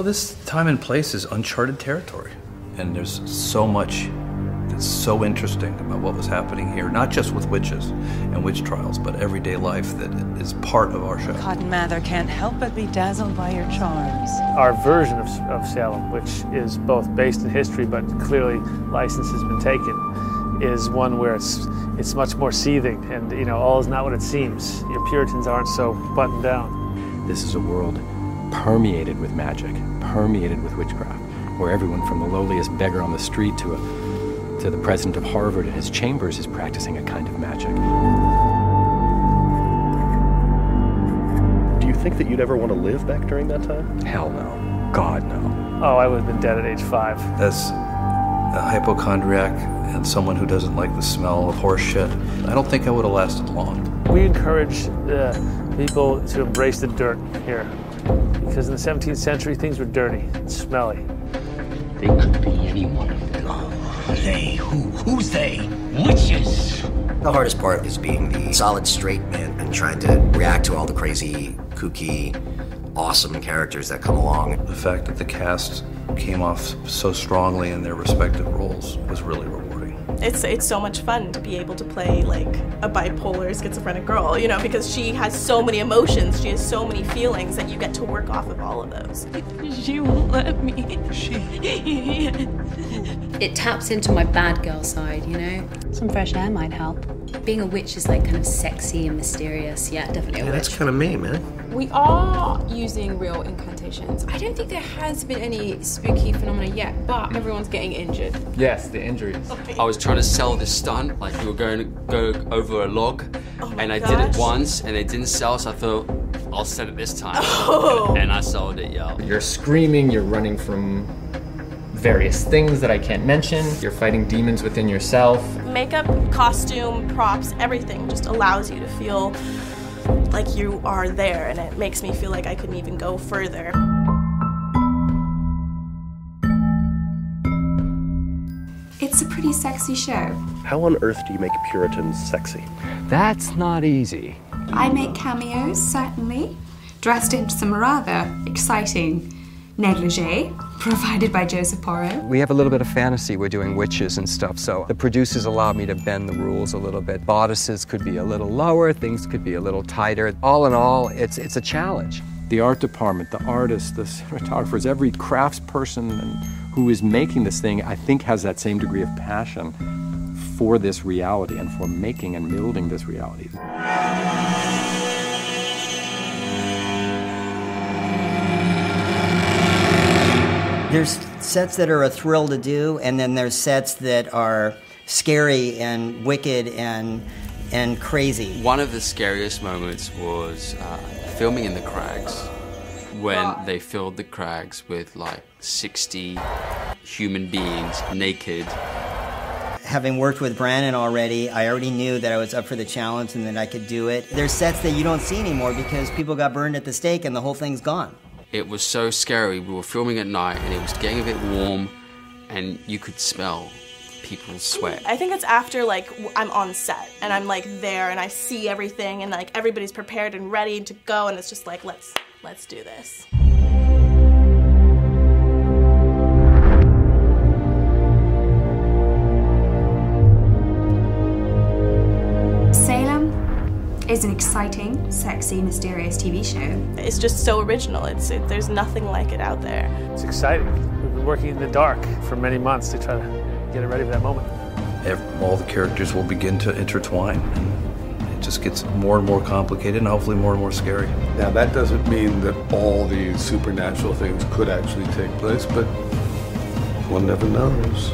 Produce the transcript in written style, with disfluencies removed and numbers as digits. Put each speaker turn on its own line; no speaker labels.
Well, this time and place is uncharted territory. And there's so much that's so interesting about what was happening here, not just with witches and witch trials, but everyday life that is part of our show.
Cotton Mather can't help but be dazzled by your charms.
Our version of Salem, which is both based in history but clearly license has been taken, is one where it's much more seething and, you know, all is not what it seems. Your Puritans aren't so buttoned down.
This is a world permeated with magic, permeated with witchcraft, where everyone from the lowliest beggar on the street to the president of Harvard in his chambers is practicing a kind of magic.
Do you think that you'd ever want to live back during that time?
Hell no. God, no.
Oh, I would have been dead at age 5.
As a hypochondriac and someone who doesn't like the smell of horse shit, I don't think I would have lasted long.
We encourage people to embrace the dirt here, because in the 17th century, things were dirty and smelly.
They could be anyone. They? Who's they? Witches!
The hardest part is being the solid straight man and trying to react to all the crazy, kooky, awesome characters that come along.
The fact that the cast came off so strongly in their respective roles was really rewarding.
It's so much fun to be able to play like a bipolar schizophrenic girl, you know, because she has so many emotions, she has so many feelings that you get to work off of all of those.
She won't let me.
It taps into my bad girl side, you know?
Some fresh air might help.
Being a witch is like kind of sexy and mysterious. Yeah, definitely a witch.
That's kind of me, man.
We are using real incantations. I don't think there has been any spooky phenomena yet, but everyone's getting injured.
Yes, the injuries.
I was trying to sell this stunt, like we were going to go over a log, and I did it once, and it didn't sell, so I thought, I'll sell it this time. And I sold it, yo.
You're screaming, you're running from various things that I can't mention. You're fighting demons within yourself.
Makeup, costume, props, everything just allows you to feel like you are there, and it makes me feel like I couldn't even go further.
It's a pretty sexy show.
How on earth do you make Puritans sexy?
That's not easy.
I make cameos, certainly, dressed in some rather exciting negligee, provided by Joseph Porro.
We have a little bit of fantasy. We're doing witches and stuff, so the producers allowed me to bend the rules a little bit. Bodices could be a little lower, things could be a little tighter. All in all, it's a challenge.
The art department, the artists, the cinematographers, every craftsperson who is making this thing, I think has that same degree of passion for this reality and for making and building this reality.
There's sets that are a thrill to do, and then there's sets that are scary and wicked and crazy.
One of the scariest moments was filming in the crags, when they filled the crags with like 60 human beings naked.
Having worked with Brandon already, I already knew that I was up for the challenge and that I could do it. There's sets that you don't see anymore because people got burned at the stake and the whole thing's gone.
It was so scary. We were filming at night and it was getting a bit warm and you could smell people's sweat.
I think it's after like I'm on set and I'm like there and I see everything and like everybody's prepared and ready to go and it's just like let's do this.
Salem is an exciting, sexy, mysterious TV show.
It's just so original. There's nothing like it out there.
It's exciting. We've been working in the dark for many months to try to get it ready for that moment.
All the characters will begin to intertwine, and it just gets more and more complicated and hopefully more and more scary.
Now that doesn't mean that all these supernatural things could actually take place, but one never knows.